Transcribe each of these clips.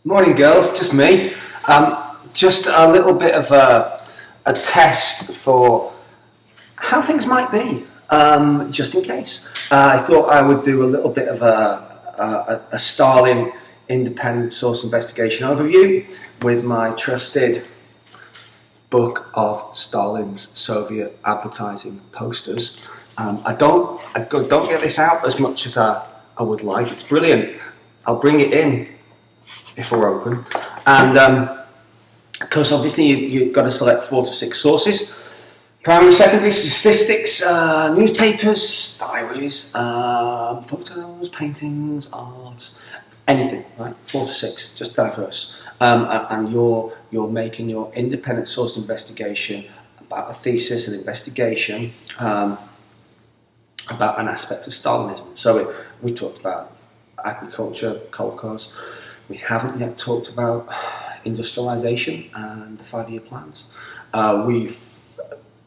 Morning, girls. Just me. Just a little bit of a test for how things might be, just in case. I thought I would do a little bit of a Stalin independent source investigation overview with my trusted book of Stalin's Soviet advertising posters. I don't get this out as much as I would like. It's brilliant. I'll bring it in if we're open, and because obviously you've got to select 4 to 6 sources: primary, secondary, statistics, newspapers, diaries, photos, paintings, art, anything. Right, 4 to 6, just diverse. And you're making your independent source investigation about a thesis, an investigation about an aspect of Stalinism. So we talked about agriculture, coal cars. We haven't yet talked about industrialisation and the 5-year plans. We've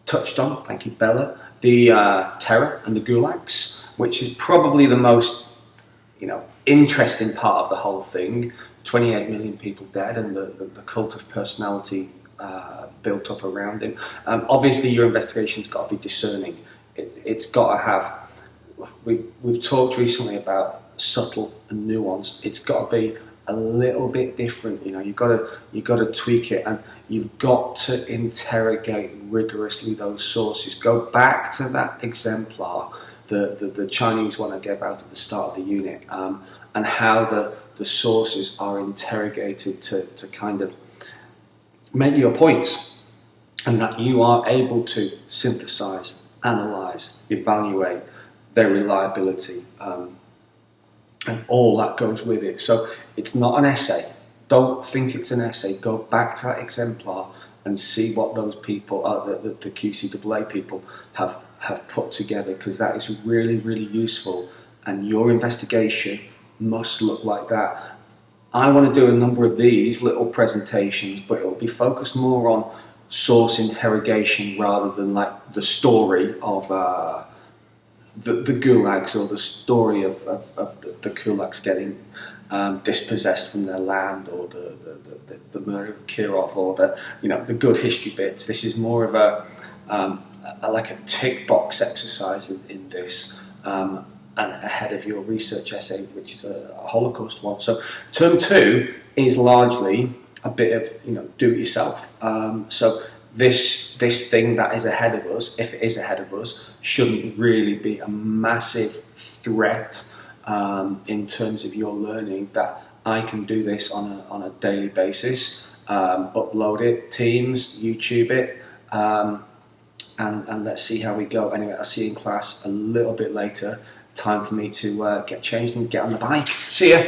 touched on, thank you Bella, the terror and the gulags, which is probably the most interesting part of the whole thing. 28 million people dead and the cult of personality built up around him. Obviously your investigation's got to be discerning. It's got to have, we've talked recently about subtle and nuanced. It's got to be a little bit different. You've got to tweak it, and you've got to interrogate rigorously those sources. Go back to that exemplar, the Chinese one I gave out at the start of the unit, and how the sources are interrogated to kind of make your points, and that you are able to synthesize, analyze, evaluate their reliability, and all that goes with it. So it's not an essay. Don't think it's an essay. Go back to that exemplar and see what those people, the QCAA people, have put together, because that is really, really useful. And your investigation must look like that. I want to do a number of these little presentations, but it'll be focused more on source interrogation rather than like the story of the gulags, or the story of the kulaks getting dispossessed from their land, or the murder of Kirov, or the good history bits. This is more of like a tick box exercise in this, and ahead of your research essay, which is a Holocaust one. So term 2 is largely a bit of do it yourself. So this thing that is ahead of us, if it is ahead of us, shouldn't really be a massive threat in terms of your learning. That I can do this on a daily basis, upload it, Teams, YouTube it, and let's see how we go. Anyway, I'll see you in class a little bit later. Time for me to get changed and get on the bike. See ya.